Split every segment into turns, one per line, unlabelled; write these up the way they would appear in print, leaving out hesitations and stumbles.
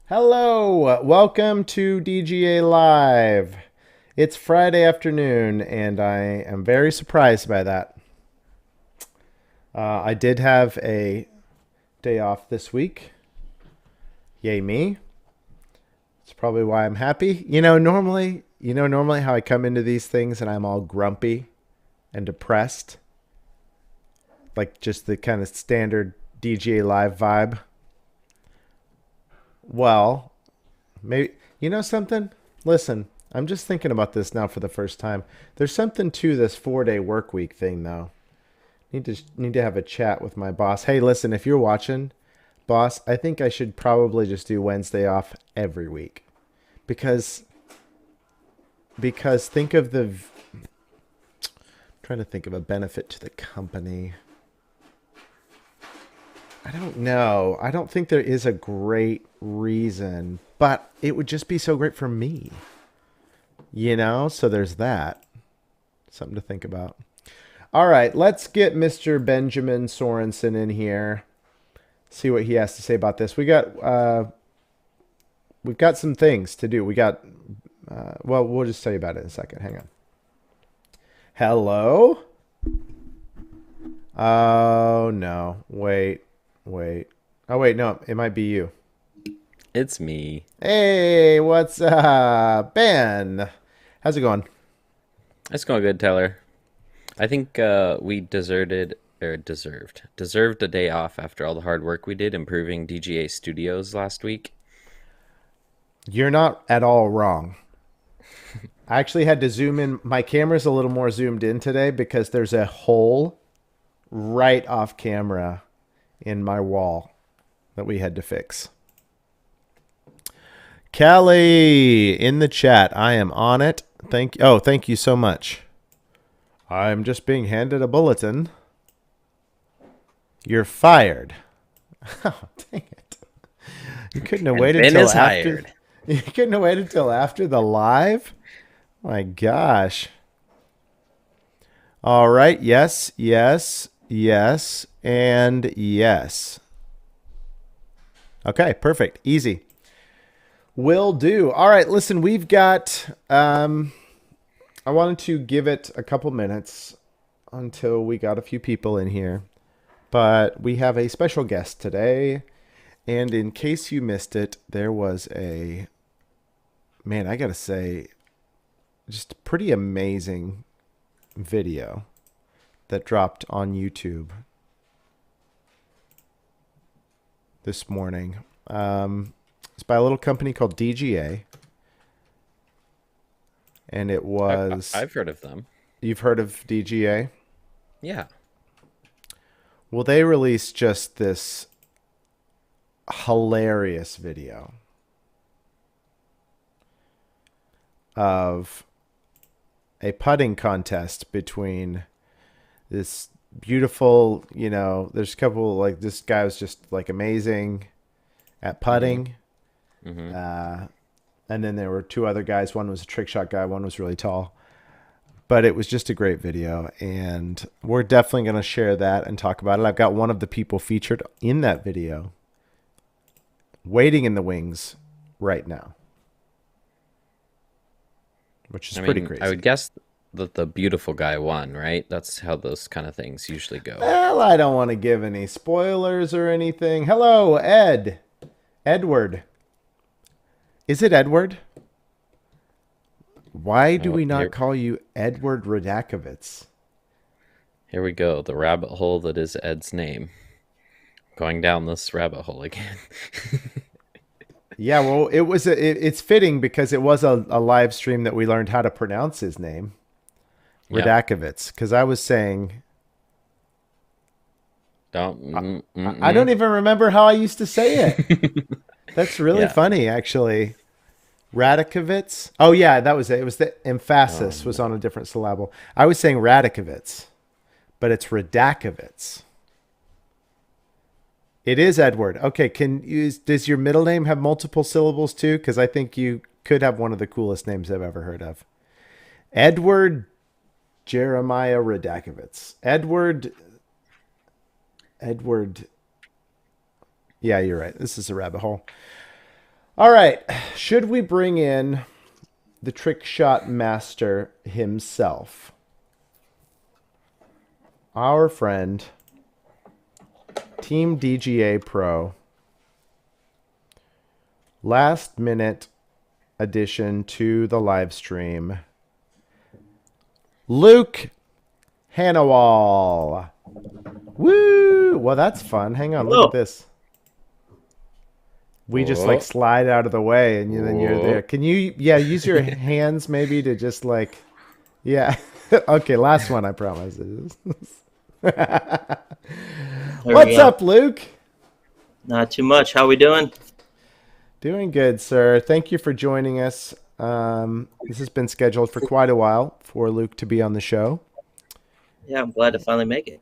Hello, welcome to DGA Live. It's Friday afternoon, and I am very surprised by that. I did have a day off this week. Yay me. It's probably why I'm happy. Normally how I come into these things and I'm all grumpy and depressed. Like just the kind of standard DGA Live vibe. Well, maybe you know something? Listen, I'm just thinking about this now for the first time. There's something to this 4-day work week thing though. Need to have a chat with my boss. Hey, listen, if you're watching, boss, I think I should probably just do Wednesday off every week. Because think of the trying to think of a benefit to the company. I don't know. I don't think there is a great reason, but it would just be so great for me. So there's that. Something to think about. All right, let's get Mr. Benjamin Sorensen in here. See what he has to say about this. We've got some things to do. We'll just tell you about it in a second. Hang on. Hello? Oh, no. Wait. Oh, wait, no, it might be you.
It's me.
Hey, what's up? Ben, how's it going?
It's going good, Tyler. I think we deserved a day off after all the hard work we did improving DGA Studios last week.
You're not at all wrong. I actually had to zoom in. My camera's a little more zoomed in today because there's a hole right off camera in my wall that we had to fix. Kelly in the chat. I am on it. Thank you so much. I'm just being handed a bulletin. You're fired. Oh, dang it. You couldn't have
And
waited
Ben
till
is
after
hired.
You couldn't have waited till after the live? My gosh. All right. Yes, and yes. Okay, perfect. Easy. Will do. All right, listen, we've got I wanted to give it a couple minutes until we got a few people in here. But we have a special guest today. And in case you missed it, there was I gotta say, just pretty amazing video that dropped on YouTube this morning. It's by a little company called DGA. And it was...
I've heard of them.
You've heard of DGA?
Yeah.
Well, they released just this hilarious video of a putting contest between this beautiful, there's a couple, like, this guy was just like amazing at putting. And then there were two other guys. One was a trick shot guy. One was really tall. But it was just a great video. And we're definitely going to share that and talk about it. I've got one of the people featured in that video waiting in the wings right now, which is pretty crazy.
I would guess that the beautiful guy won, right? That's how those kind of things usually go.
Well, I don't want to give any spoilers or anything. Hello, Ed. Edward. Is it Edward? Why do we not call you Edward Radakovitz?
Here we go. The rabbit hole that is Ed's name. Going down this rabbit hole again.
Yeah, well, it's fitting because it was a live stream that we learned how to pronounce his name, Radakovitz. Because I was saying, I don't even remember how I used to say it. That's really funny, actually. Radakovitz. Oh yeah, that was it. It was the emphasis was on a different syllable. I was saying Radakovitz, but it's Radakovitz. It is Edward. Okay, does your middle name have multiple syllables too? Because I think you could have one of the coolest names I've ever heard of. Edward Jeremiah Radakovitz. Edward. Yeah, you're right. This is a rabbit hole. All right. Should we bring in the trick shot master himself? Our friend, Team DGA Pro, last minute addition to the live stream, Luke Hannawall. Woo! Well, that's fun. Hang on, look at
Hello.
this. We just like
Whoa.
slide out of the way and then you're there.
Whoa.
Can you, yeah, use your hands maybe to just like, yeah. Okay, last one, I promise.
There we
What's
go.
up, Luke?
Not too much. How we doing?
Doing good, sir. Thank you for joining us. This has been scheduled for quite a while for Luke to be on the show.
Yeah, I'm glad to finally make it.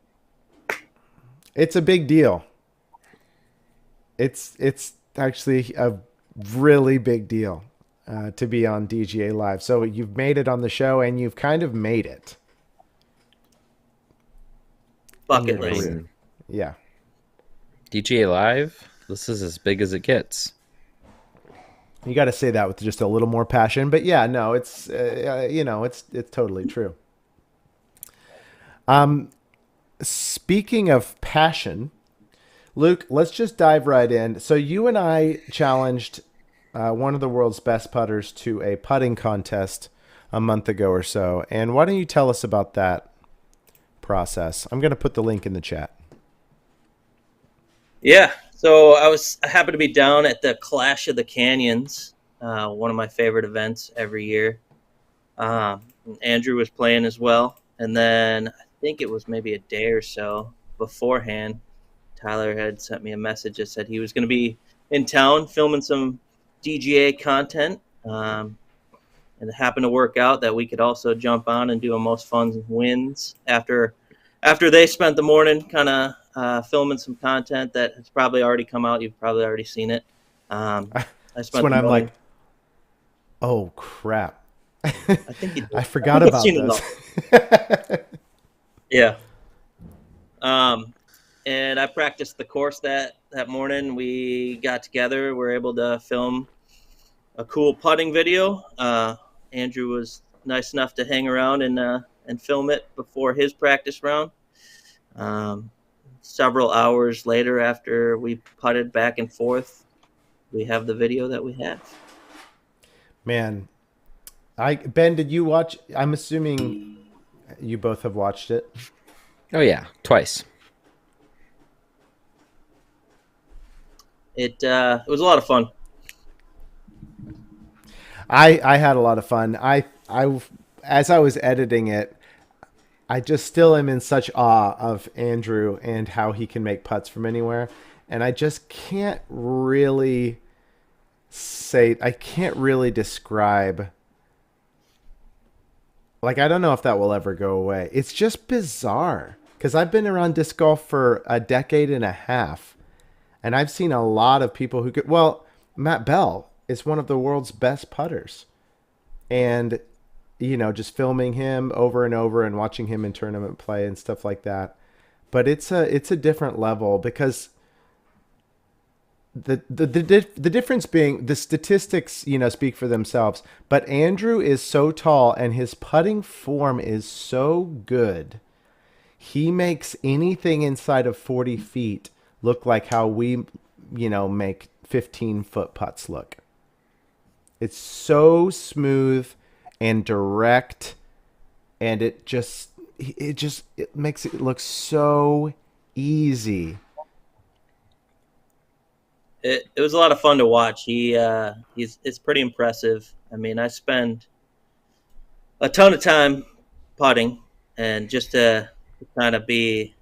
It's a big deal. It's actually a really big deal to be on DGA Live. So you've made it on the show, and you've kind of made it.
Bucket
your
list.
career. Yeah.
DGA Live? This is as big as it gets.
You got to say that with just a little more passion, but yeah, no, it's it's totally true. Speaking of passion, Luke, let's just dive right in. So you and I challenged one of the world's best putters to a putting contest a month ago or so, and why don't you tell us about that process? I'm going to put the link in the chat.
Yeah. So I happened to be down at the Clash of the Canyons, one of my favorite events every year. Andrew was playing as well, and then I think it was maybe a day or so beforehand, Tyler had sent me a message that said he was going to be in town filming some DGA content. And it happened to work out that we could also jump on and do a most fun wins after they spent the morning kind of filming some content that has probably already come out. You've probably already seen it. I
That's
spent
when
the
I'm
morning.
like, oh crap,
I think you did.
I forgot
I've
about
seen it
this.
Yeah. And I practiced the course that morning. We got together. We were able to film a cool putting video. Andrew was nice enough to hang around and film it before his practice round. Several hours later, after we putted back and forth, we have the video that we have.
Man, Ben, did you watch? I'm assuming you both have watched it.
Oh, yeah. Twice.
It was a lot of fun.
I had a lot of fun. I as I was editing it, I just still am in such awe of Andrew and how he can make putts from anywhere, and I just can't really describe. Like, I don't know if that will ever go away. It's just bizarre because I've been around disc golf for a decade and a half, and I've seen a lot of people who could. Well, Matt Bell is one of the world's best putters, and just filming him over and over and watching him in tournament play and stuff like that. But it's a different level because the difference being the statistics speak for themselves. But Andrew is so tall and his putting form is so good. He makes anything inside of 40 feet look like how we make 15-foot putts look. It's so smooth and direct, and it makes it look so easy.
It was a lot of fun to watch. It's pretty impressive. I mean, I spend a ton of time putting, and just to kind of be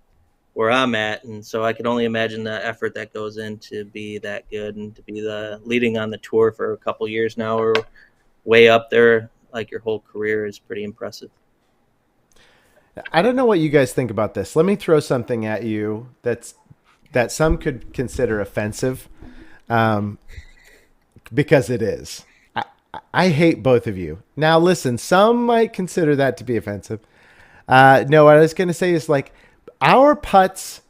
where I'm at, and so I can only imagine the effort that goes in to be that good and to be the leading on the tour for a couple years now, or way up there. Like your whole career is pretty impressive.
I don't know what you guys think about this. Let me throw something at you that some could consider offensive, because it is. I hate both of you. Now, listen, some might consider that to be offensive. No, what I was going to say is like our putts,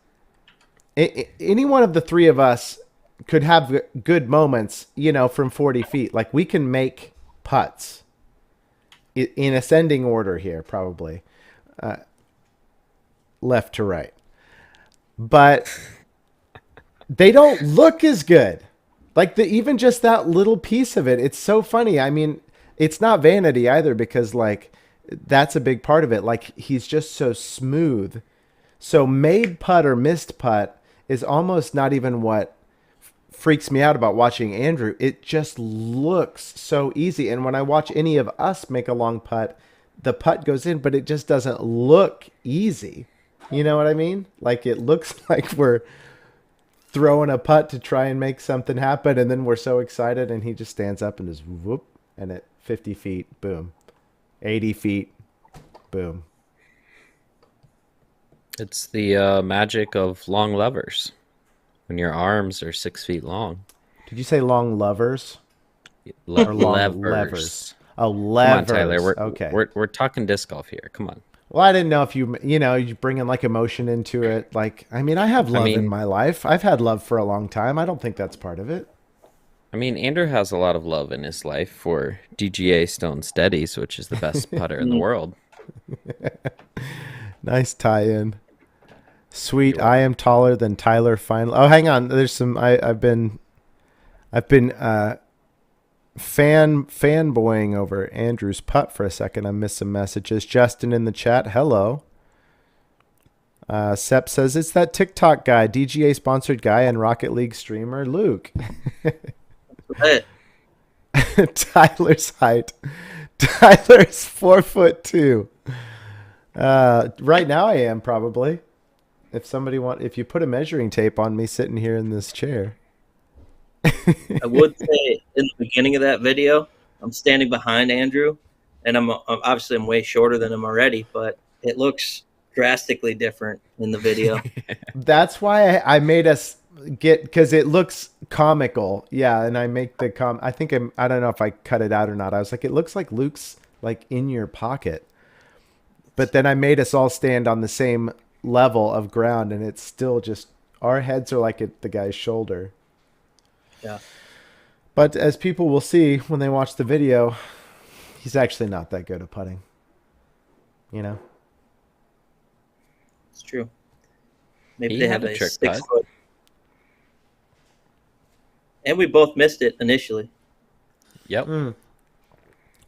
any one of the three of us could have good moments, from 40 feet. Like we can make putts in ascending order here, probably left to right, but they don't look as good. Like even just that little piece of it, it's so funny. I mean, it's not vanity either because like that's a big part of it. Like he's just so smooth. So made putt or missed putt is almost not even what freaks me out about watching Andrew. It just looks so easy. And when I watch any of us make a long putt, the putt goes in, but it just doesn't look easy. You know what I mean? Like it looks like we're throwing a putt to try and make something happen, and then we're so excited, and he just stands up and just whoop, and at 50 feet, boom, 80 feet, boom.
It's the magic of long levers when your arms are 6 feet long.
Did you say long lovers or long levers?
Levers.
Oh,
Come
levers.
on, Tyler.
Okay.
We're talking disc golf here. Come on.
Well, I didn't know if you bringing like emotion into it. Like, I mean, I have love in my life. I've had love for a long time. I don't think that's part of it.
I mean, Andrew has a lot of love in his life for DGA Stone Steadies, which is the best putter in the world.
Nice tie-in. Sweet. I am taller than Tyler. Finally. Oh, hang on. There's some. I've been fanboying over Andrew's putt for a second. I missed some messages. Justin in the chat. Hello. Sep says it's that TikTok guy, DGA sponsored guy and Rocket League streamer Luke. Tyler's height. Tyler's 4'2". Right now I am probably. If you put a measuring tape on me sitting here in this chair.
I would say in the beginning of that video, I'm standing behind Andrew, and I'm obviously I'm way shorter than him already, but it looks drastically different in the video.
That's why I made us because it looks comical. Yeah, and I make the I think I don't know if I cut it out or not. I was like, it looks like Luke's like in your pocket. But then I made us all stand on the same level of ground, and it's still just our heads are like at the guy's shoulder.
Yeah.
But as people will see when they watch the video, he's actually not that good at putting. It's
true. Maybe
He
they
had
have
a
a
trick
6
putt.
foot. And we both missed it initially.
Yep.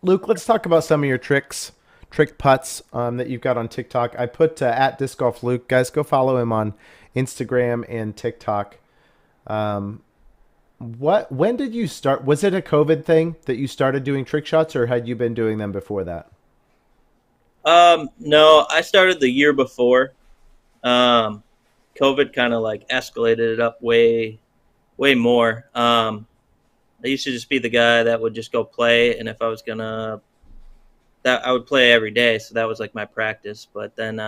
Luke, let's talk about some of your trick putts that you've got on TikTok. I put at Disc Golf Luke. Guys, go follow him on Instagram and TikTok. When did you start? Was it a COVID thing that you started doing trick shots, or had you been doing them before that?
No, I started the year before. COVID kind of like escalated it up way more. I used to just be the guy that would just go play, and if I was gonna, that I would play every day, so that was like my practice. But then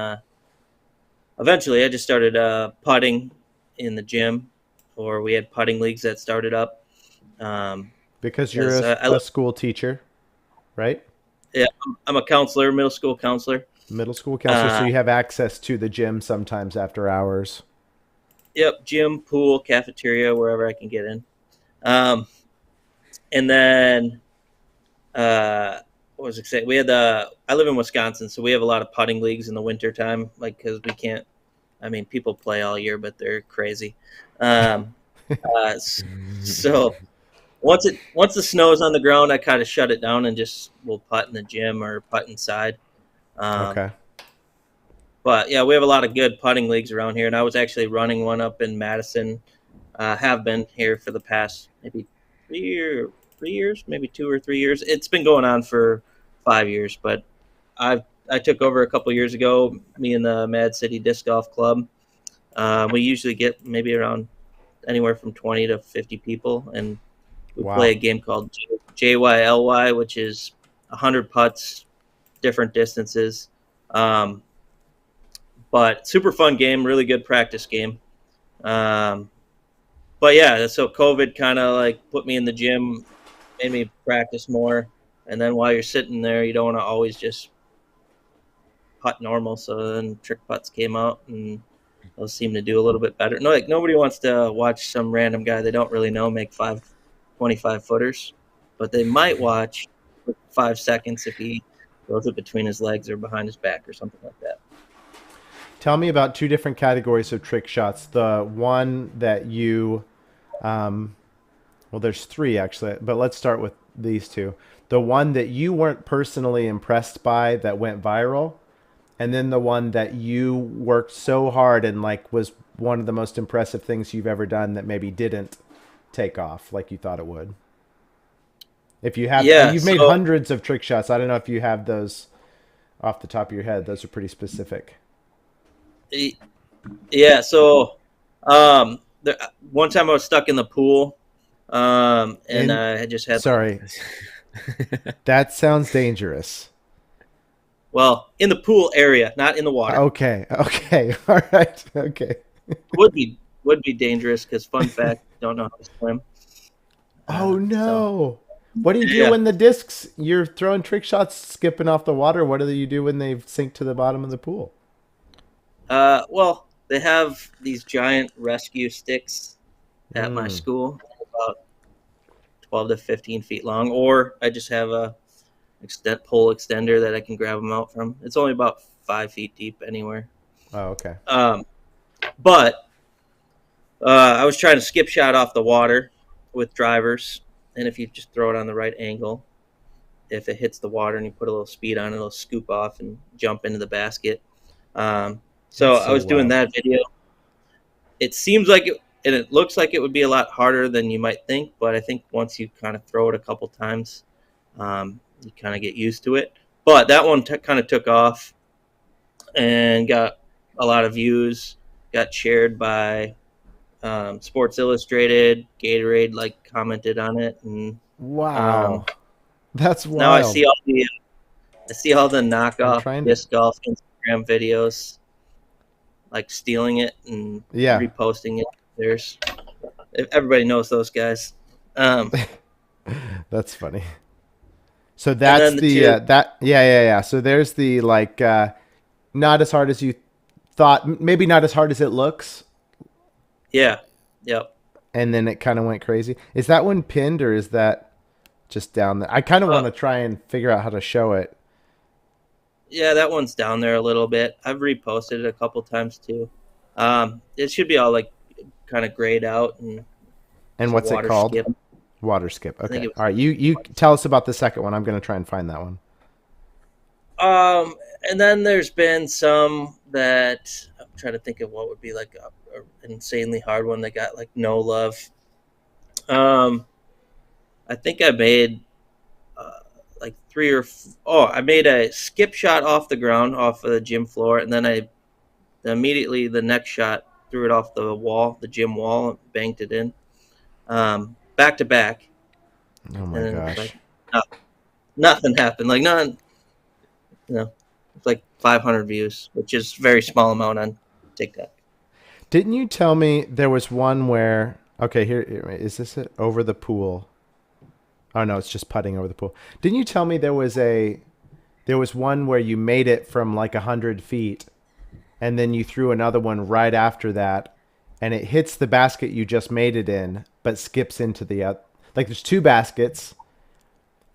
eventually, I just started putting in the gym, or we had putting leagues that started up.
Because you're a school teacher, right?
Yeah, I'm a counselor, middle school counselor.
Middle school counselor, so you have access to the gym sometimes after hours.
Yep, gym, pool, cafeteria, wherever I can get in. And then, what was it say? We had I live in Wisconsin, so we have a lot of putting leagues in the winter time, like because we can't. I mean, people play all year, but they're crazy. So once the snow is on the ground, I kind of shut it down and just will putt in the gym or putt inside.
Okay.
But yeah, we have a lot of good putting leagues around here, and I was actually running one up in Madison. Have been here for the past maybe 3 years, maybe 2 or 3 years. It's been going on for 5 years, but I took over a couple years ago. Me and the Mad City Disc Golf Club. We usually get maybe around anywhere from 20 to 50 people, and we play a game called JYLY, which is 100 putts, different distances. But super fun game, really good practice game. But yeah, so COVID kind of like put me in the gym, made me practice more. And then while you're sitting there, you don't want to always just putt normal. So then trick putts came out, and those seem to do a little bit better. No, like nobody wants to watch some random guy they don't really know make 25 footers, but they might watch for 5 seconds if he throws it between his legs or behind his back or something like that.
Tell me about two different categories of trick shots. The one that you, well, there's three actually, but let's start with these two. The one that you weren't personally impressed by that went viral, and then the one that you worked so hard and like was one of the most impressive things you've ever done that maybe didn't take off like you thought it would. If you have,
Yeah,
you've made
so
hundreds of trick shots. I don't know if you have those off the top of your head. Those are pretty specific.
yeah, so one time I was stuck in the pool, and
And
I had just had like,
sorry, that sounds dangerous.
well, in the pool area, not in the water.
Okay. Okay. All right. Okay.
Would be dangerous because fun fact, don't know how to swim.
Oh
So
no. What do you do
yeah,
when the discs you're throwing trick shots skipping off the water? What do you do when they sink to the bottom of the pool?
well, they have these giant rescue sticks at my
Mm.
school, about 12 to 15 feet long, or I just have a pole extender that I can grab them out from. It's only about 5 feet deep anywhere.
Oh, okay.
But I was trying to skip shot off the water with drivers, and if you just throw it on the right angle, if it hits the water and you put a little speed on it, it'll scoop off and jump into the basket. So
That's
I
so
was doing
wild.
that video. It seems like it, and it looks like it would be a lot harder than you might think, but I think once you kind of throw it a couple times, you kind of get used to it. But that one kind of took off and got a lot of views, got shared by Sports Illustrated, Gatorade like commented on it, and um,
Wow. That's
now
wild.
I see all the
I'm
knockoff
trying to.
disc golf Instagram videos, like stealing it and
Yeah.
reposting it. There's everybody knows those guys. Um,
That's funny. So
and
that's
then the
the
two,
that yeah. So there's the like not as hard as you thought, maybe not as hard as it looks,
yeah, yep.
and then it kind of went crazy. Is that one pinned or is that just down there? I kind of
Uh,
want to try and figure out how to show it.
yeah, that one's down there a little bit. I've reposted it a couple times too. It should be all like kind of grayed out, and
And
there's a
what's it
water
called?
skip.
Water skip.
I think
Okay.
it
All right. You tell us about the second one. I'm going to try and find that one.
And then there's been some that I'm trying to think of what would be like a insanely hard one that got like no love. Um, I think I made like I made a skip shot off the ground off of the gym floor, and then I immediately the next shot threw it off the wall, the gym wall, and banked it in, back to back,
Oh
and
my
then
gosh.
like no, nothing happened, like none, it's like 500 views, which is a very small amount on TikTok.
Didn't you tell me there was one where, okay, here, is this it? Over the pool. Oh no, it's just putting over the pool. Didn't you tell me there was one where you made it from like 100 feet and then you threw another one right after that and it hits the basket you just made it in, but skips into the, like there's two baskets.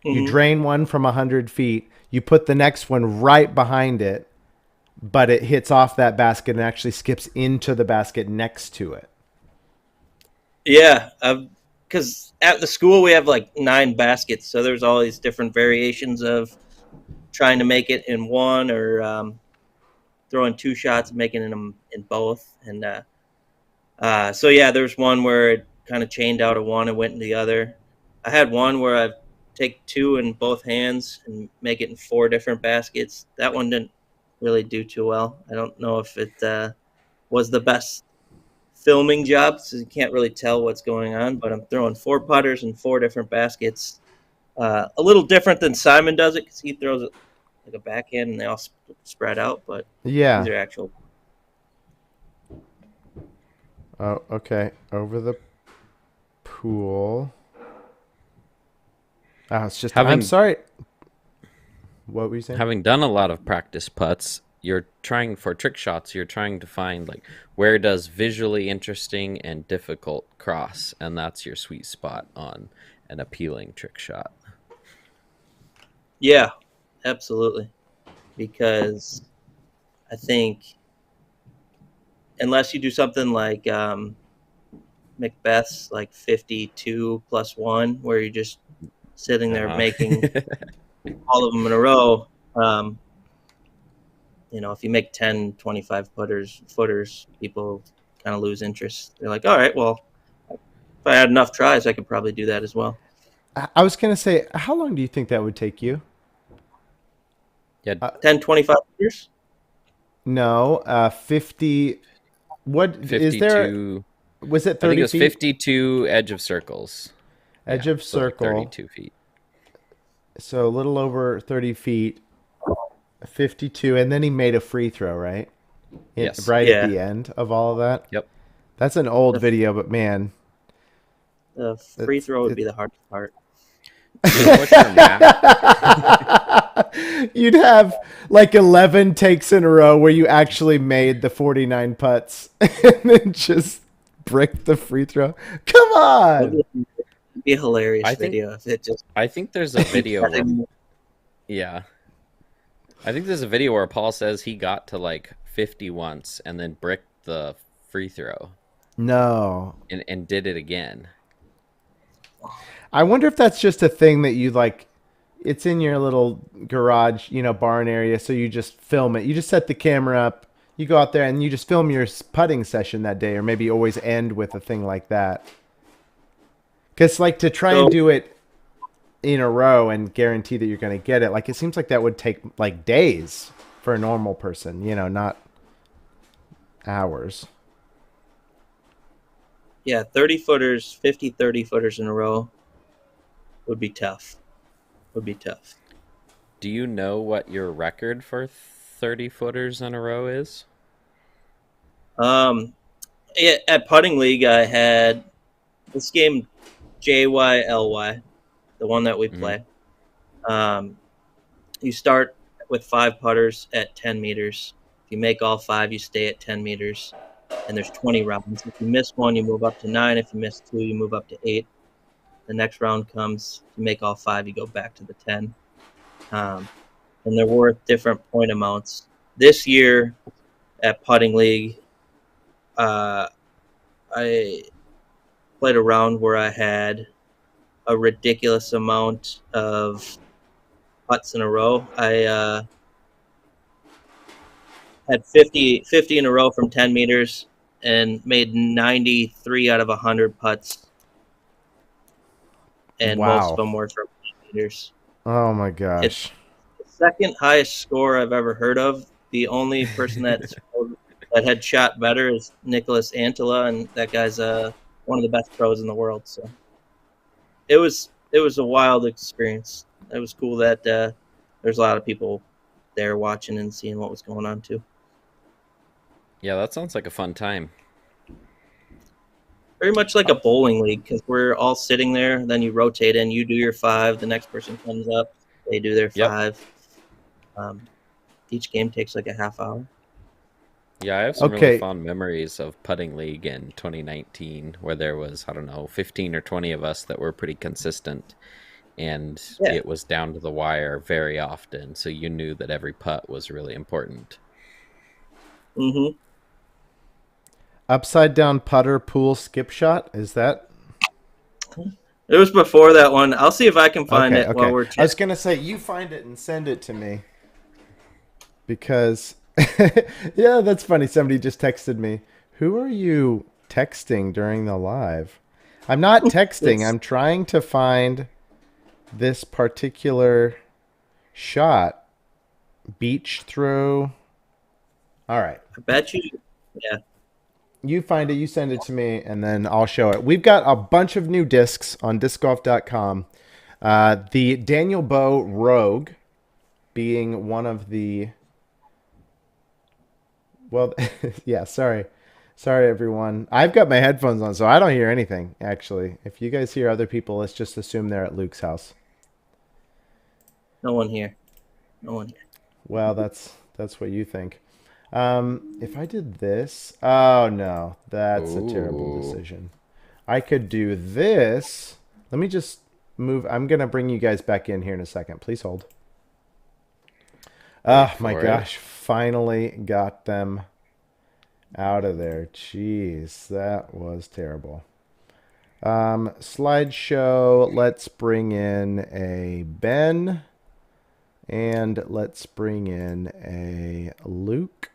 You
Hmm.
drain one from 100 feet. You put the next one right behind it, but it hits off that basket and actually skips into the basket next to it.
Yeah, because at the school we have like 9 baskets, so there's all these different variations of trying to make it in one, or throwing two shots and making them in both. And so yeah, there's one where it kind of chained out of one and went in the other. I had one where I take two in both hands and make it in 4 different baskets. That one didn't really do too well. I don't know if it was the best filming job, so you can't really tell what's going on. But I'm throwing 4 putters in 4 different baskets. A little different than Simon does it because he throws it like a backhand and they all spread out. But these
Yeah.
are actual.
Oh, okay. Over the pool. Oh, it's just. I'm
Having
sorry. What were you saying?
having done a lot of practice putts, you're trying for trick shots, you're trying to find like where does visually interesting and difficult cross, and that's your sweet spot on an appealing trick shot.
Yeah, absolutely. Because I think unless you do something like Macbeth's, like 52 plus one, where you're just sitting there making all of them in a row. If you make 10, 25 footers, people kind of lose interest. They're like, all right, well, if I had enough tries, I could probably do that as well.
I was going to say, how long do you think that would take you?
Yeah,
10, 25 footers?
No, 50. What
52.
is there? Was it 30
I think it was
feet?
52 edge of circles.
Edge of
so like
circle.
32 feet.
So a little over 30 feet, 52. And then he made a free throw, right?
Yes.
Right
Yeah.
at the end of all of that?
Yep.
That's an old video, but man.
The free throw would be the hardest part.
You know what your math-
You'd have like 11 takes in a row where you actually made the 49 putts and then just bricked the free throw. Come on.
It'd be a hilarious
I think-
video if it just.
I think there's a video where, yeah. I think there's a video where Paul says he got to like 50 once and then bricked the free throw
No.
and did it again.
I wonder if that's just a thing that you like. It's in your little garage, barn area. So you just film it. You just set the camera up. You go out there and you just film your putting session that day, or maybe always end with a thing like that. Because like to try and do it in a row and guarantee that you're going to get it, like it seems like that would take like days for a normal person, not hours.
Yeah, 30 footers, 50 30 footers in a row would be tough.
Do you know what your record for 30 footers in a row is?
At putting league, I had this game JYLY, the one that we play. You start with 5 putters at 10 meters. If you make all 5, you stay at 10 meters, and there's 20 rounds. If you miss one, you move up to 9. If you miss 2, you move up to 8. The next round comes, if you make all 5, you go back to the 10. And they're worth different point amounts. This year at putting league, I played a round where I had a ridiculous amount of putts in a row. I had 50 in a row from 10 meters and made 93 out of 100 putts. And most of them were from 10 meters.
Oh my gosh.
It's the second highest score I've ever heard of. The only person that had shot better is Nicholas Antela, and that guy's one of the best pros in the world. So it was a wild experience. It was cool that there's a lot of people there watching and seeing what was going on too.
Yeah, that sounds like a fun time.
Very much like a bowling league, because we're all sitting there. Then you rotate in. You do your 5. The next person comes up. They do their 5. Each game takes like a half hour.
Yeah, I have some really fond memories of putting league in 2019 where there was, 15 or 20 of us that were pretty consistent. And it was down to the wire very often. So you knew that every putt was really important.
Mm-hmm.
Upside down putter pool skip shot. Is that?
It was before that one. I'll see if I can find it while we're chatting.
I was going to say, you find it and send it to me. Because, yeah, that's funny. Somebody just texted me. Who are you texting during the live? I'm not texting. I'm trying to find this particular shot. Beach throw. All right.
I bet you. Yeah.
You find it, you send it to me, and then I'll show it. We've got a bunch of new discs on discgolf.com. The Daniel Bow Rogue being one of the... Well, yeah, sorry. Sorry, everyone. I've got my headphones on, so I don't hear anything, actually. If you guys hear other people, let's just assume they're at Luke's house.
No one here.
Well, that's That's what you think. If I did this, oh no, that's a terrible
Ooh,
decision. I could do this. Let me just move. I'm gonna bring you guys back in here in a second. Please hold.
wait
Oh my
for it.
gosh, finally got them out of there. Jeez, that was terrible. Slideshow. Let's bring in a Ben. And let's bring in a Luke.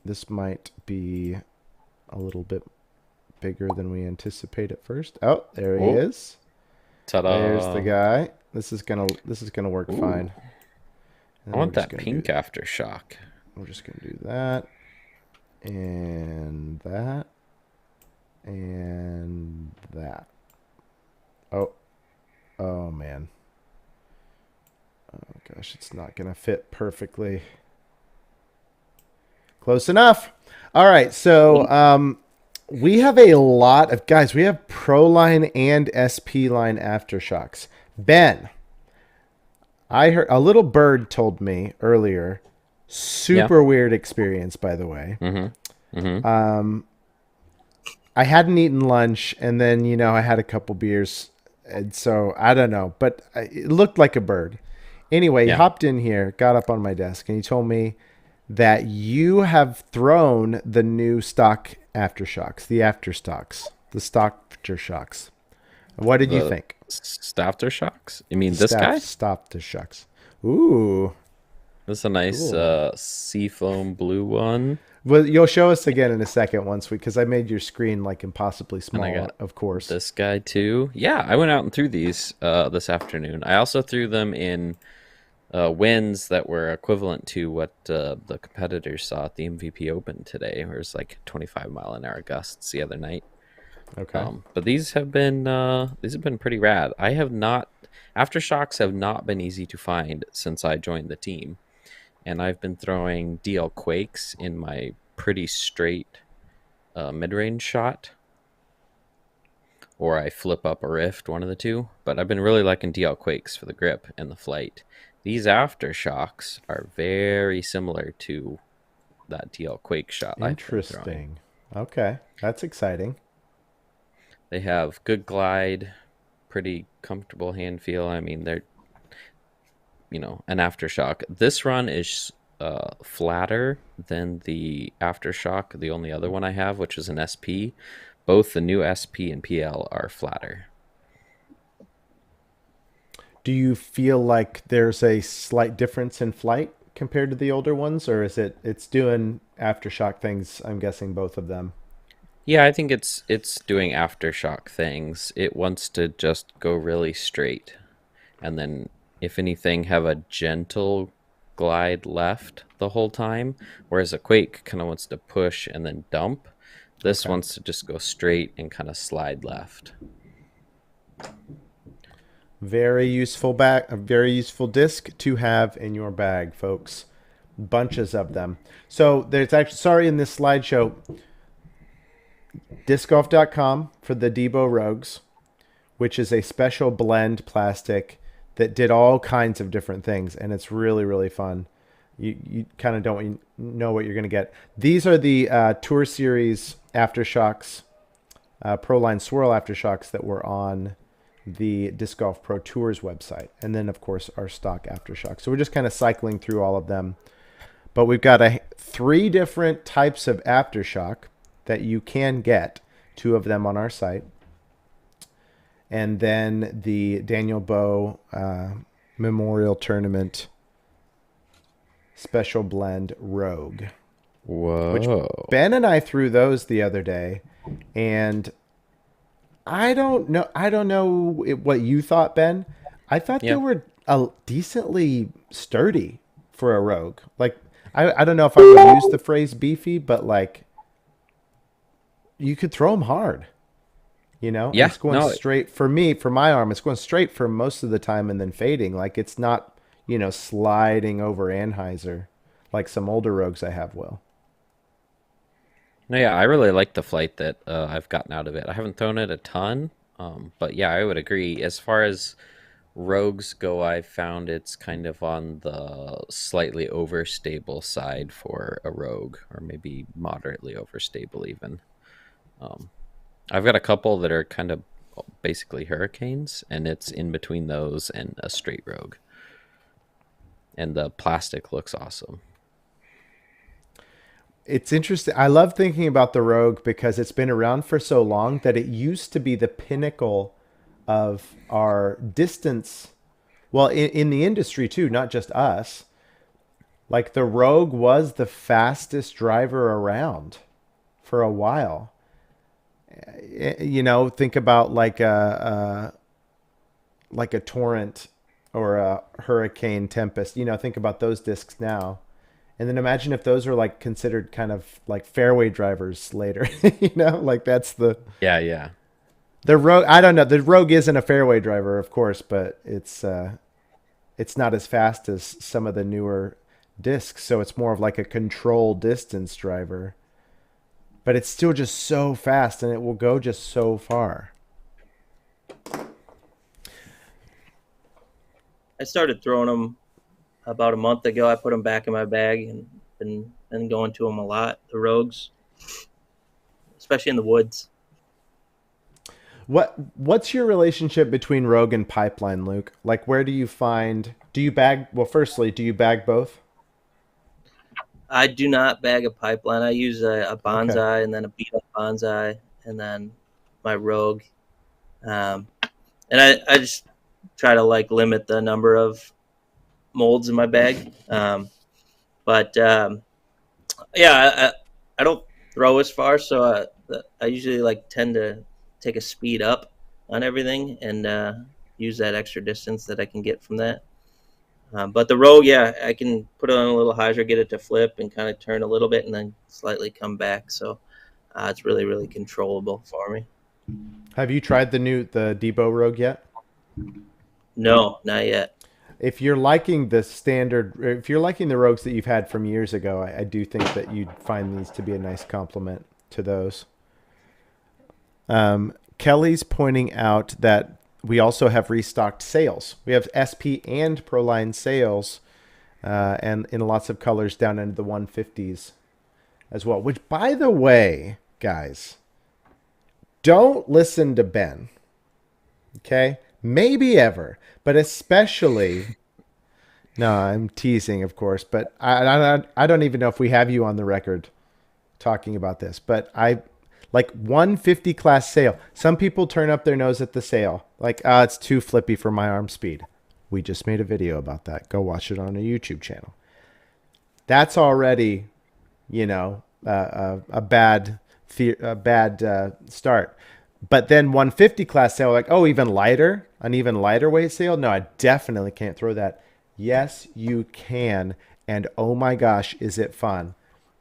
This might be a little bit bigger than we anticipate at first. Oh, there he
Oh,
is. There's the
ta-da!
guy. This is gonna work
Ooh,
fine. And
I
then
want that pink aftershock.
we're just gonna do that and that and that. Oh, oh man. Oh gosh, it's not gonna fit perfectly. Close enough. All right, so we have a lot of guys. We have Pro Line and SP Line aftershocks. Ben, I heard a little bird told me earlier.
Yeah.
Super weird experience, by the way.
Mm-hmm. Mm-hmm.
I hadn't eaten lunch, and then I had a couple beers, and so I don't know, but it looked like a bird. Anyway, he
Yeah.
hopped in here, got up on my desk, and he told me that you have thrown the new stock aftershocks, the afterstocks, the stock aftershocks. What did you
The
think?
aftershocks. You mean
The
this
staff
guy?
stop the shucks. Ooh,
This is a nice
cool.
seafoam blue one,
Well, you'll show us again in a second because I made your screen like impossibly
and I
small,
got
of course.
this guy too. Yeah, I went out and threw these this afternoon. I also threw them in winds that were equivalent to what the competitors saw at the MVP Open today. Where it was like 25-mile-an-hour gusts the other night.
Okay.
But these have been pretty rad. I have not aftershocks have not been easy to find since I joined the team, and I've been throwing DL Quakes in my pretty straight mid-range shot, or I flip up a rift, one of the two. But I've been really liking DL Quakes for the grip and the flight. These aftershocks are very similar to that DL Quake shot I've been throwing.
Interesting. Okay, that's exciting.
They have good glide, pretty comfortable hand feel. I mean, they're an aftershock. This run is flatter than the aftershock, the only other one I have, which is an SP. Both the new SP and PL are flatter.
Do you feel like there's a slight difference in flight compared to the older ones, or is it's doing aftershock things? I'm guessing both of them.
Yeah, I think it's doing aftershock things. It wants to just go really straight, and then if anything, have a gentle glide left the whole time. Whereas a Quake kind of wants to push and then dump. This
Okay.
wants to just go straight and kind of slide left.
Very useful a very useful disc to have in your bag, folks. Bunches of them. So there's actually, sorry, in this slideshow, discgolf.com for the Debo Rogues, which is a special blend plastic that did all kinds of different things, and it's really really fun. You kind of don't know what you're going to get. These are the Tour Series aftershocks, Pro Line Swirl aftershocks that were on the Disc Golf Pro Tours website, and then of course our stock aftershocks. So we're just kind of cycling through all of them, but we've got three different types of aftershock that you can get. Two of them on our site, and then the Daniel Bow Memorial Tournament Special Blend Rogue, which
Whoa.
Ben and I threw those the other day, and I don't know. I don't know what you thought, Ben. I thought they
Yeah.
were decently sturdy for a Rogue. Like I don't know if I would use the phrase beefy, but like you could throw them hard. And
Yeah.
it's going
No.
straight for me, for my arm. It's going straight for most of the time and then fading. Like it's not, sliding over Anheuser like some older Rogues I have will.
No. Yeah. I really like the flight that I've gotten out of it. I haven't thrown it a ton, but yeah, I would agree. As far as Rogues Go, I found it's kind of on the slightly overstable side for a Rogue, or maybe moderately overstable even. Um, I've got a couple that are kind of basically Hurricanes, and it's in between those and a straight Rogue. And the plastic looks awesome.
It's interesting. I love thinking about the Rogue because it's been around for so long that it used to be the pinnacle of our distance. Well, in the industry too, not just us. Like the Rogue was the fastest driver around for a while. You know, think about like a torrent or a hurricane tempest. You know, think about those discs now. And then imagine if those are like considered kind of like fairway drivers later. You know, like that's
Yeah.
the Rogue. I don't know. The Rogue isn't a fairway driver, of course, but it's not as fast as some of the newer discs. So it's more of like a control distance driver. But it's still just so fast, and it will go just so far.
I started throwing them about a month ago. I put them back in my bag and been going to them a lot. The Rogues, especially in the woods.
What's your relationship between Rogue and Pipeline, Luke? Like, where do you find? Do you bag? Well, firstly, do you bag both?
I do not bag a Pipeline. I use a bonsai
Okay.
and then a beat up bonsai and then my Rogue. And I just try to like limit the number of molds in my bag. But yeah, I don't throw as far, so I usually like tend to take a speed up on everything and use that extra distance that I can get from that. But the Rogue, yeah, I can put it on a little hyzer, get it to flip, and kind of turn a little bit, and then slightly come back. So it's really, really controllable for me.
Have you tried the Debo Rogue yet?
No, not yet.
If you're liking the standard, if you're liking the Rogues that you've had from years ago, I do think that you'd find these to be a nice complement to those. Kelly's pointing out that we also have restocked sales. We have SP and Proline sales, and in lots of colors down into the 150s as well. Which, by the way, guys, don't listen to Ben. Okay, maybe ever, but especially. No, I'm teasing, of course, but I don't even know if we have you on the record talking about this, but I like 150 class sale. Some people turn up their nose at the sale. Like, it's too flippy for my arm speed. We just made a video about that. Go watch it on a YouTube channel. That's already, you know, a bad start. But then 150 class sale, like, oh, an even lighter weight sale. No, I definitely can't throw that. Yes, you can. And oh my gosh, is it fun.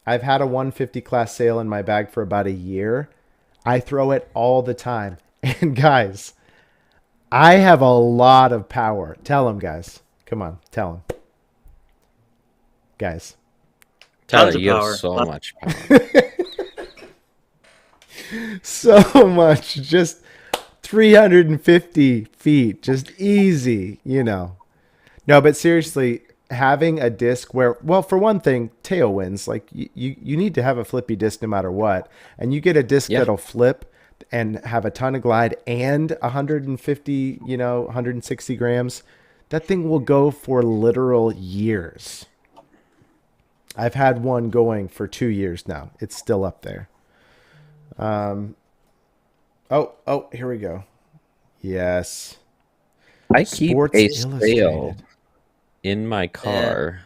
I've had a 150 class sale in my bag for about a year. I throw it all the time. And guys, I have a lot of power. Tell them, guys. Come on, tell them. Guys.
Tyler, you have so much power.
So much. Just 350 feet. Just easy, you know. No, but seriously, having a disc where, well, for one thing, tailwinds, like you need to have a flippy disc no matter what. And you get a disc that'll flip and have a ton of glide and 150, 160 grams. That thing will go for literal years. I've had one going for 2 years now. It's still up there. Here we go. Yes.
I keep a sale in my car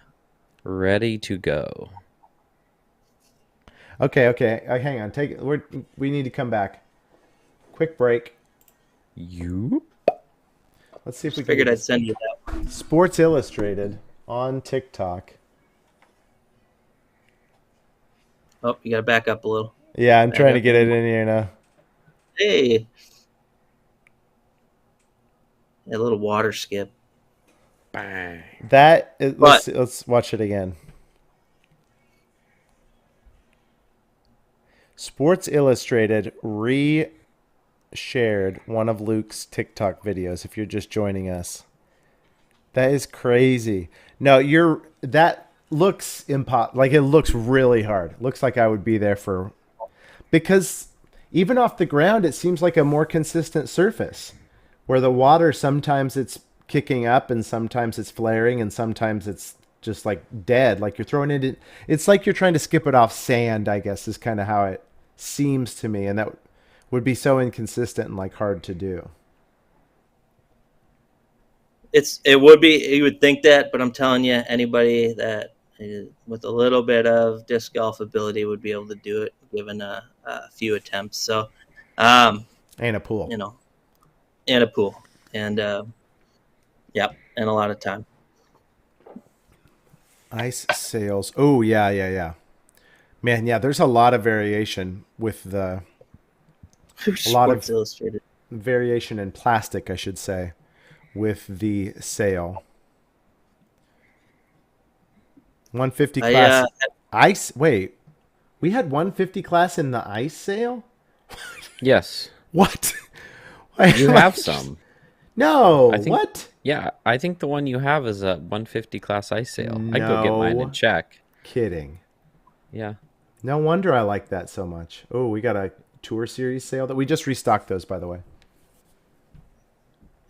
ready to go.
Okay. Hang on. We need to come back. Quick break. Let's see if we
figured I'd send you that.
Sports Illustrated on TikTok.
Oh, you got to back up a little.
Yeah, I'm trying to get it in here now.
Hey. A little water skip.
Bang.
Let's watch it again. Sports Illustrated shared one of Luke's TikTok videos if you're just joining us. That is crazy. No, that looks like it looks really hard. Looks like I would be there for because even off the ground it seems like a more consistent surface where the water sometimes it's kicking up and sometimes it's flaring and sometimes it's just like dead like you're throwing it in, it's like you're trying to skip it off sand, I guess is kind of how it seems to me, and that would be so inconsistent and like hard to do.
It would be, you would think that, but I'm telling you, anybody that with a little bit of disc golf ability would be able to do it, given a few attempts. So, um,
And a pool.
you know, and a pool, and yep, and a lot of time.
Ice sails. Oh yeah, yeah, yeah. Man, yeah, there's a lot of variation with the a lot
Sports
of
Illustrated.
variation in plastic, I should say, with the sail. 150 class ice. Wait, we had 150 class in the ice sail?
Yes.
What?
You have some.
No,
I think,
what?
yeah, I think the one you have is a 150 class ice sail. I'd go get mine and
No
check.
kidding.
Yeah.
No wonder I like that so much. Oh, we got a Tour Series sale that we just restocked those, by the way.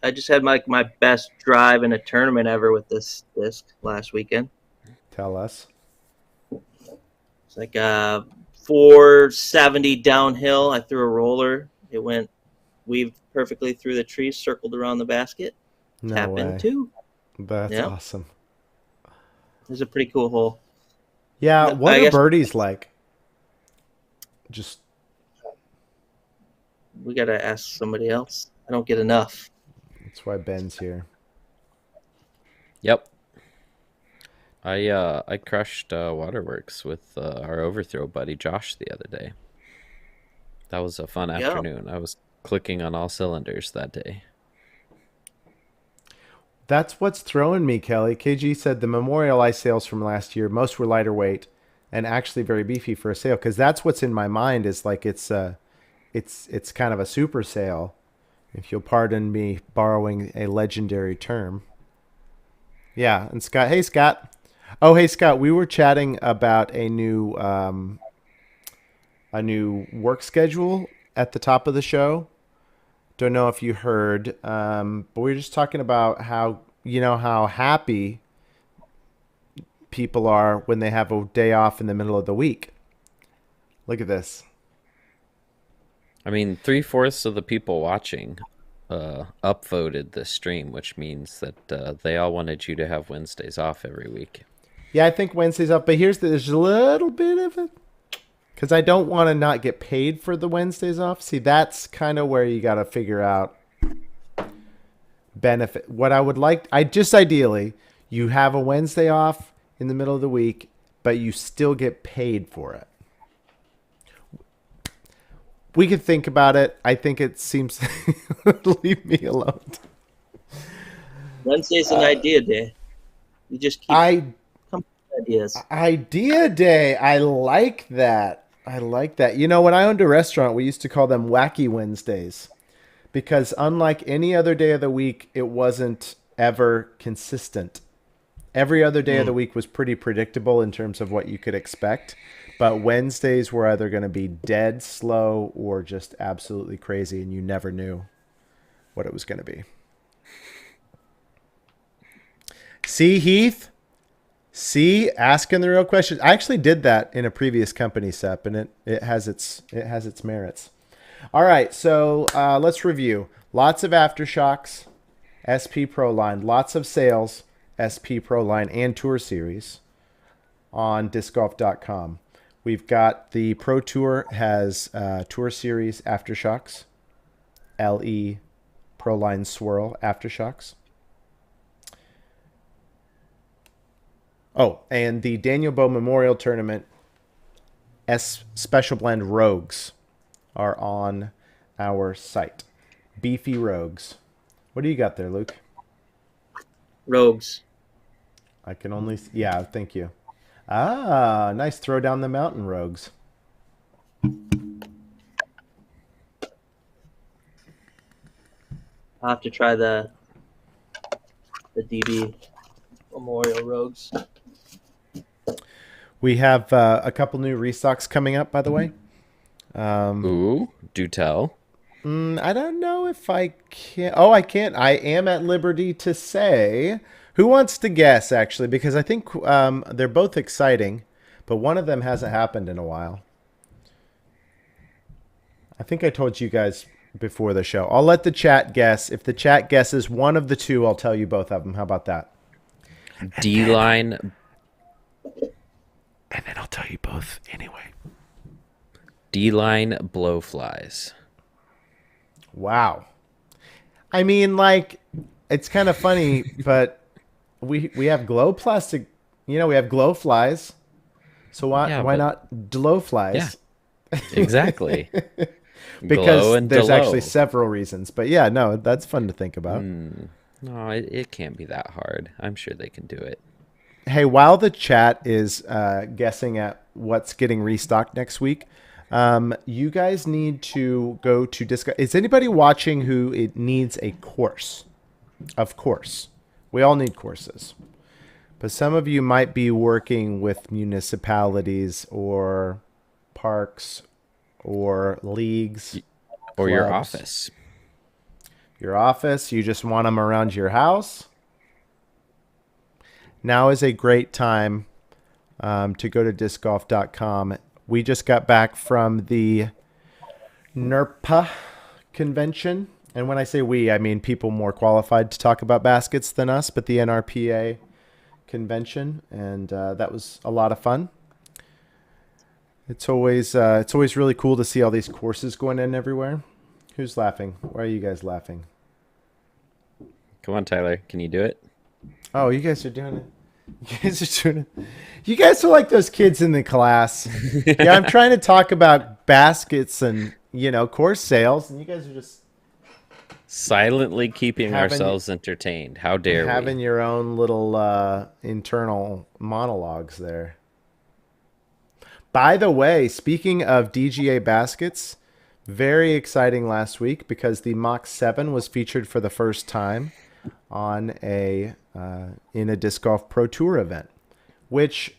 I just had my best drive in a tournament ever with this disc last weekend.
Tell us.
It's like 470 downhill. I threw a roller. It went weaved perfectly through the trees, circled around the basket.
No
Tap
way.
in two.
That's awesome.
It was a pretty cool hole.
Yeah, what are birdies like? Just
we gotta ask somebody else. I don't get enough.
That's why Ben's here.
Yep. I crushed Waterworks with our overthrow buddy Josh the other day. That was a fun afternoon. I was clicking on all cylinders that day.
That's what's throwing me, Kelly. KG said the Memorial Ice sales from last year, most were lighter weight and actually very beefy for a sale. Because that's what's in my mind is like it's kind of a super sale, if you'll pardon me borrowing a legendary term. Yeah, and Scott, hey Scott. Oh, hey Scott, we were chatting about a new work schedule at the top of the show. Don't know if you heard, but we were just talking about how how happy people are when they have a day off in the middle of the week. Look at this.
I mean, 3/4 of the people watching upvoted this stream, which means that they all wanted you to have Wednesdays off every week.
Yeah, I think Wednesdays off, but there's a little bit of it. Because I don't want to not get paid for the Wednesdays off. See, that's kind of where you got to figure out benefit. What I would like, ideally, you have a Wednesday off in the middle of the week, but you still get paid for it. We could think about it. I think it seems, leave me alone.
Wednesday's an idea day. You just keep coming up with ideas.
Idea day. I like that. You know, when I owned a restaurant, we used to call them Wacky Wednesdays because unlike any other day of the week, it wasn't ever consistent. Every other day of the week was pretty predictable in terms of what you could expect. But Wednesdays were either going to be dead slow or just absolutely crazy, and you never knew what it was going to be. See, Heath? See, asking the real questions. I actually did that in a previous company, Sep, and it has its merits. All right, so let's review. Lots of Aftershocks, SP Pro line, lots of sales, SP Pro line and Tour Series on discgolf.com. We've got the Pro Tour has Tour Series Aftershocks, LE Pro line Swirl Aftershocks. Oh, and the Daniel Bowe Memorial Tournament Special Blend Rogues are on our site. Beefy Rogues. What do you got there, Luke?
Rogues.
I can only... Yeah, thank you. Ah, nice throw down the mountain, Rogues.
I'll have to try the the DB Memorial Rogues.
We have a couple new restocks coming up, by the way.
Ooh, do tell.
I don't know if I can. Oh, I can't. I am at liberty to say. Who wants to guess, actually? Because I think they're both exciting, but one of them hasn't happened in a while. I think I told you guys before the show. I'll let the chat guess. If the chat guesses one of the two, I'll tell you both of them. How about that?
D-line.
And then I'll tell you both anyway.
D-line blowflies.
Wow. I mean, like, it's kind of funny, but we have glow plastic. You know, we have glow flies. So why not glow flies?
Yeah, exactly.
Because there's actually several reasons. But yeah, no, that's fun to think about.
No, it can't be that hard. I'm sure they can do it.
Hey, while the chat is guessing at what's getting restocked next week, you guys need to go to Disco. Is anybody watching who it needs a course? Of course. We all need courses. But some of you might be working with municipalities or parks or leagues.
Or your
clubs.
office.
Your office, you just want them around your house. Now is a great time to go to discgolf.com. We just got back from the NERPA convention. And when I say we, I mean people more qualified to talk about baskets than us, but the NRPA convention. And that was a lot of fun. It's always really cool to see all these courses going in everywhere. Who's laughing? Why are you guys laughing?
Come on, Tyler. Can you do it?
Oh, you guys are doing it. You guys are doing it. You guys are like those kids in the class. Yeah, I'm trying to talk about baskets and, course sales, and you guys are just
silently keeping ourselves entertained. How dare we?
Having your own little internal monologues there. By the way, speaking of DGA baskets, very exciting last week because the Mach 7 was featured for the first time on in a Disc Golf Pro Tour event, which,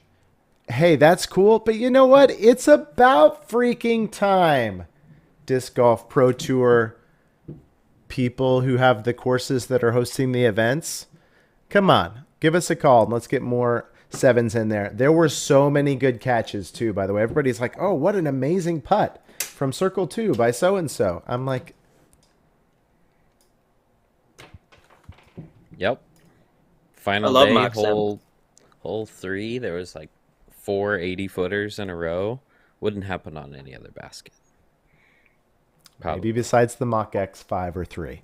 hey, that's cool. But you know what? It's about freaking time. Disc Golf Pro Tour people who have the courses that are hosting the events. Come on, give us a call and let's get more 7s in there. There were so many good catches too, by the way. Everybody's like, oh, what an amazing putt from Circle 2 by so-and-so. I'm like,
yep. Final day, hole 3. There was like 4 80-footers in a row. Wouldn't happen on any other basket. Probably.
Maybe besides the Mach X 5 or 3.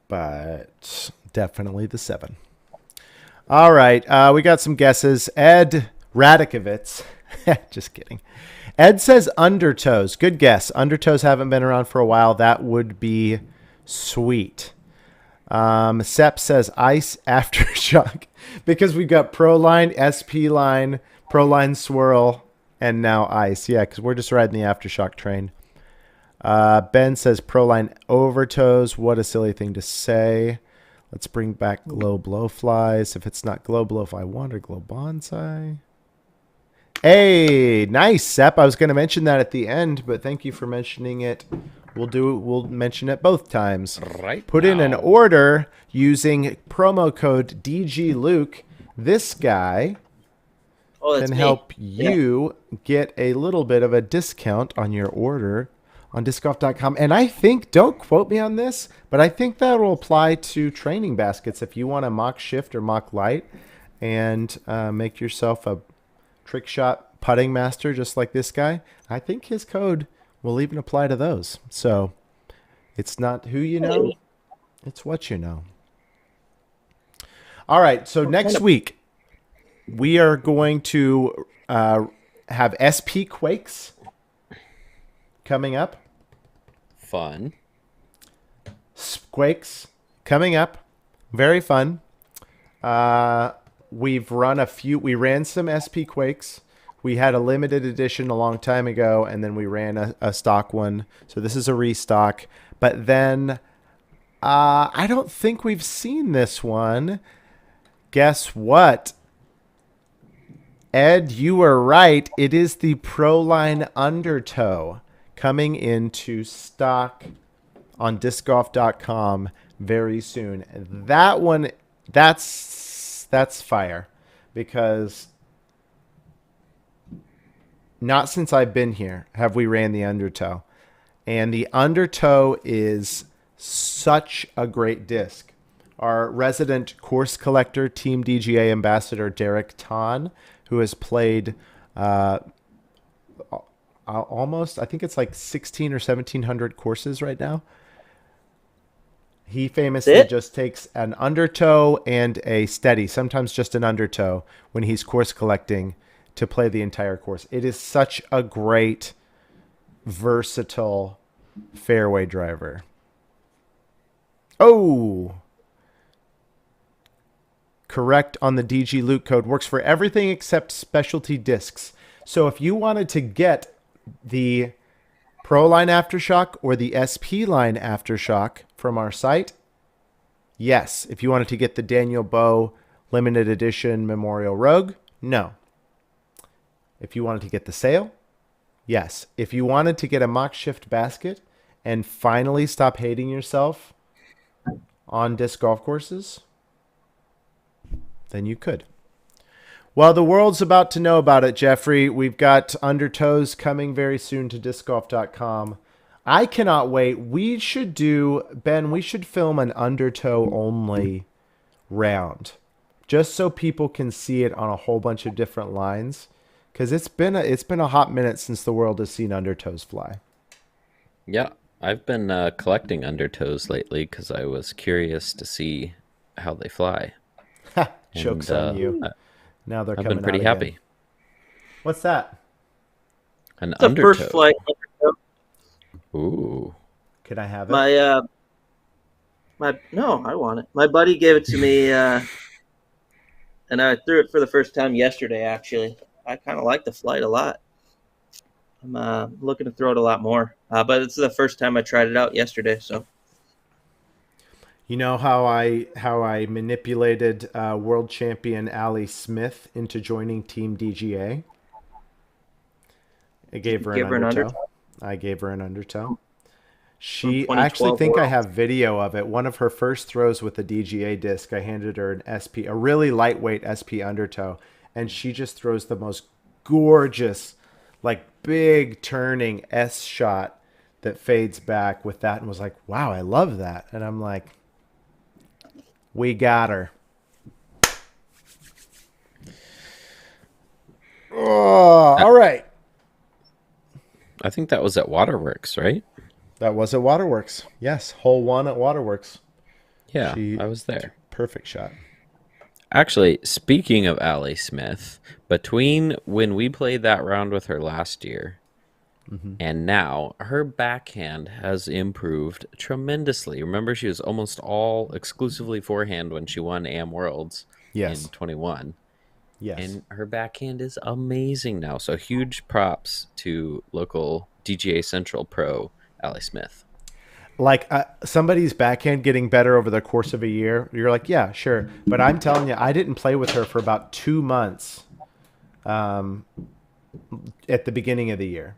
But definitely the 7. All right. We got some guesses. Ed Radikovitz. Just kidding. Ed says undertows. Good guess. Undertows haven't been around for a while. That would be sweet. Sep says ice aftershock because we've got Pro Line, SP Line, Pro Line Swirl, and now ice. Yeah, because we're just riding the aftershock train. Ben says Pro Line overtows. What a silly thing to say. Let's bring back Glow Blowflies. If it's not Glow Blowfly 1 or Glow Bonsai. Hey, nice, Sep. I was going to mention that at the end, but thank you for mentioning it. We'll mention it both times.
Right.
Put in an order using promo code DGLuke. This guy can help you get a little bit of a discount on your order on discgolf.com. And I think, don't quote me on this, but I think that will apply to training baskets if you want a mock shift or mock light and make yourself a trick shot putting master just like this guy. I think his code will even apply to those. So it's not who you know, it's what you know. All right, so next week we are going to have SP Quakes coming up.
Fun.
Quakes coming up. Very fun. We've run we ran some SP Quakes. We had a limited edition a long time ago, and then we ran a stock one. So this is a restock. But then I don't think we've seen this one. Guess what? Ed, you were right. It is the Proline Undertow coming into stock on discgolf.com very soon. That one, that's fire, because not since I've been here have we ran the Undertow. And the Undertow is such a great disc. Our resident course collector, Team DGA ambassador Derek Ton, who has played almost, I think it's like 16 or 1700 courses right now. He famously just takes an Undertow and a steady, sometimes just an Undertow, when he's course collecting to play the entire course. It is such a great, versatile fairway driver. Oh, correct on the DG loot code. Works for everything except specialty discs. So if you wanted to get the Proline Aftershock or the SP line Aftershock from our site, yes. If you wanted to get the Daniel Bowe limited edition Memorial Rogue, no. If you wanted to get the sale, yes. If you wanted to get a mock shift basket and finally stop hating yourself on disc golf courses, then you could. Well, the world's about to know about it, Jeffrey. We've got Undertows coming very soon to discgolf.com. I cannot wait. We should film an Undertow only round, just so people can see it on a whole bunch of different lines, because it's been a hot minute since the world has seen Undertows fly.
Yeah, I've been collecting Undertows lately because I was curious to see how they fly.
Joke's on you. Now they're coming out.
I've been pretty happy.
What's that?
An
it's
Undertow.
The first flight.
Ooh.
Could I have it?
No, I want it. My buddy gave it to me, and I threw it for the first time yesterday. Actually, I kind of like the flight a lot. I'm looking to throw it a lot more, but it's the first time I tried it out yesterday. So,
you know how I manipulated world champion Allie Smith into joining Team DGA? I gave her an Undertow. I gave her an Undertow. I actually think I have video of it. One of her first throws with the DGA disc, I handed her an SP, a really lightweight SP Undertow, and she just throws the most gorgeous, like big turning S shot that fades back with that, and was like, wow, I love that. And I'm like, we got her. Oh, all right.
I think that was at Waterworks, right?
That was at Waterworks. Yes, hole 1 at Waterworks.
Yeah, I was there.
Perfect shot.
Actually, speaking of Allie Smith, between when we played that round with her last year and now, her backhand has improved tremendously. Remember, she was almost all exclusively forehand when she won AM Worlds in 21.
Yes.
And her backhand is amazing now. So huge props to local DGA Central pro, Allie Smith.
Like somebody's backhand getting better over the course of a year, you're like, yeah, sure. But I'm telling you, I didn't play with her for about 2 months at the beginning of the year.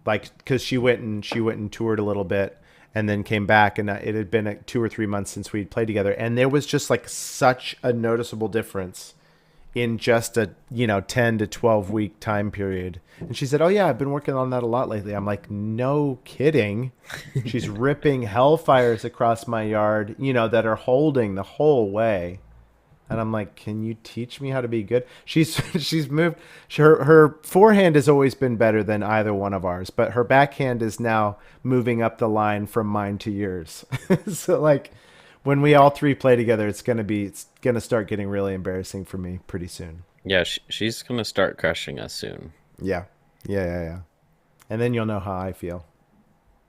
Like, because she went and toured a little bit and then came back, and it had been 2 or 3 months since we'd played together. And there was just like such a noticeable difference in just a 10 to 12 week time period. And she said, oh yeah, I've been working on that a lot lately. I'm like, no kidding. She's ripping hellfires across my yard, that are holding the whole way. And I'm like, can you teach me how to be good? She's moved. Her forehand has always been better than either one of ours, but her backhand is now moving up the line from mine to yours. So like, when we all three play together, it's gonna start getting really embarrassing for me pretty soon.
Yeah, she's gonna start crushing us soon.
Yeah. And then you'll know how I feel.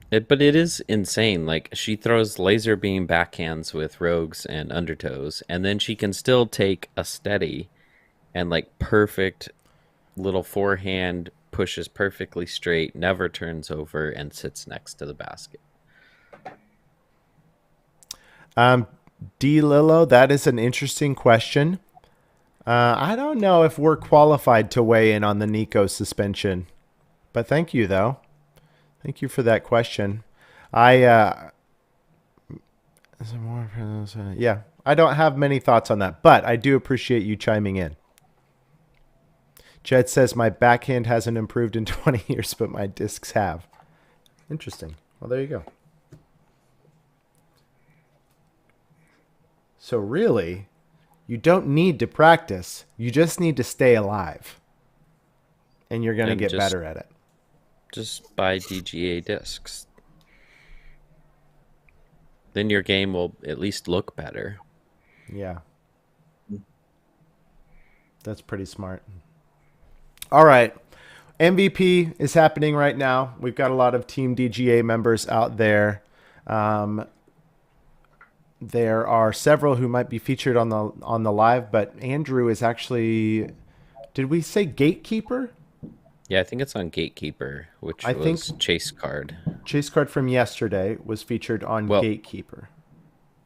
But it is insane. Like, she throws laser beam backhands with rogues and Undertows, and then she can still take a steady and like perfect little forehand, pushes perfectly straight, never turns over, and sits next to the basket.
D. Lillo, that is an interesting question. I don't know if we're qualified to weigh in on the Nico suspension, but thank you though. Thank you for that question. Yeah, I don't have many thoughts on that, but I do appreciate you chiming in. Jed says my backhand hasn't improved in 20 years, but my discs have. Interesting. Well, there you go. So really, you don't need to practice. You just need to stay alive. And you're going to get better at it.
Just buy DGA discs. Then your game will at least look better.
Yeah. That's pretty smart. All right. MVP is happening right now. We've got a lot of Team DGA members out there. There are several who might be featured on the live, but Andrew is actually, did we say Gatekeeper?
Yeah, I think it's on Gatekeeper, which was Chase Card.
Chase Card from yesterday was featured on Gatekeeper.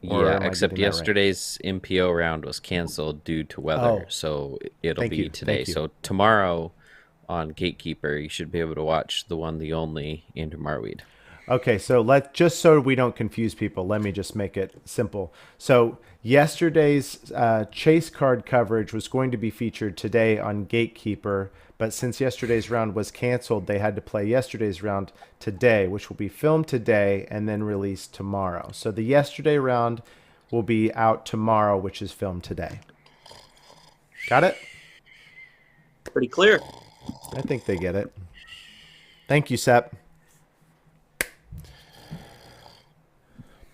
Yeah, except yesterday's MPO round was canceled due to weather, so it'll be today. So tomorrow on Gatekeeper, you should be able to watch the one, the only Andrew Marweed.
Okay, so just so we don't confuse people, let me just make it simple. So yesterday's Chase Card coverage was going to be featured today on Gatekeeper, but since yesterday's round was canceled, they had to play yesterday's round today, which will be filmed today and then released tomorrow. So the yesterday round will be out tomorrow, which is filmed today. Got it?
Pretty clear.
I think they get it. Thank you, Sep.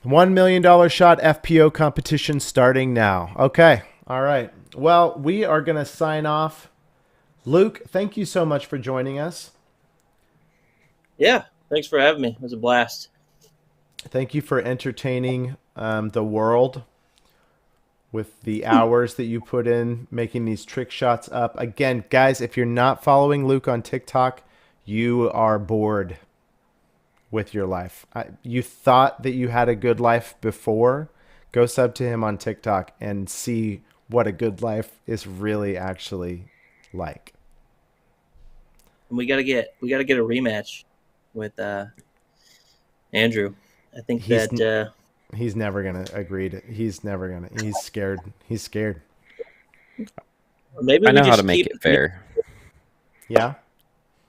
$1 million shot FPO competition starting now. Okay. All right. Well, we are going to sign off. Luke, thank you so much for joining us.
Yeah. Thanks for having me. It was a blast.
Thank you for entertaining the world with the hours that you put in making these trick shots up. Again, guys, if you're not following Luke on TikTok, you are bored with your life. You thought that you had a good life before. Go sub to him on TikTok and see what a good life is really actually like.
And we gotta get a rematch with Andrew. I think
he's never gonna agree to. He's scared. He's scared.
Maybe
I know how to make it fair.
Yeah.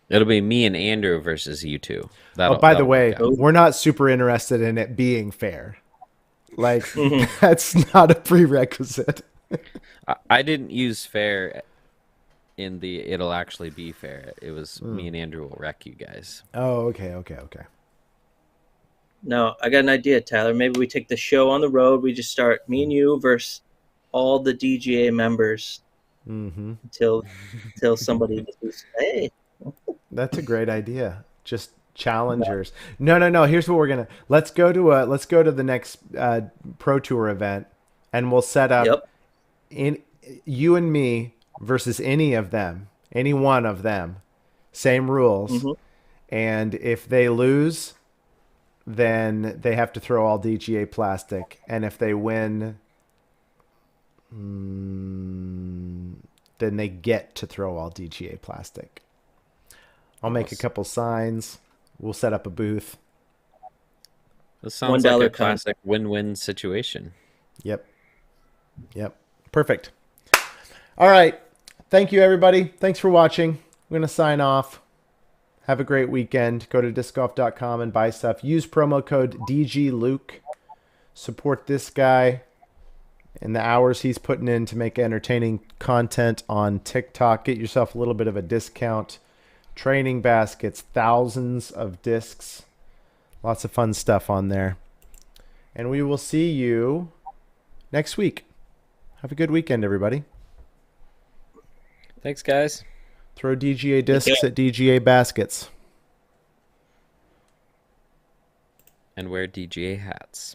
It'll be me and Andrew versus you two.
By the way, we're not super interested in it being fair. Like, that's not a prerequisite.
I didn't use fair in the it'll actually be fair. It was me and Andrew will wreck you guys.
Oh, okay.
No, I got an idea, Tyler. Maybe we take the show on the road. We just start me and you versus all the DGA members until somebody just, hey.
That's a great idea. Just challengers. No. Here's what we're gonna. Let's go to the next Pro Tour event, and we'll set up in you and me versus any one of them. Same rules, and if they lose, then they have to throw all DGA plastic, and if they win, then they get to throw all DGA plastic. I'll make a couple signs. We'll set up a booth.
This sounds like a classic win-win situation.
Yep. Perfect. All right. Thank you, everybody. Thanks for watching. I'm going to sign off. Have a great weekend. Go to discgolf.com and buy stuff. Use promo code DGLuke. Support this guy and the hours he's putting in to make entertaining content on TikTok. Get yourself a little bit of a discount. Training baskets, thousands of discs, lots of fun stuff on there. And we will see you next week. Have a good weekend, everybody.
Thanks, guys.
Throw DGA discs at DGA baskets.
And wear DGA hats.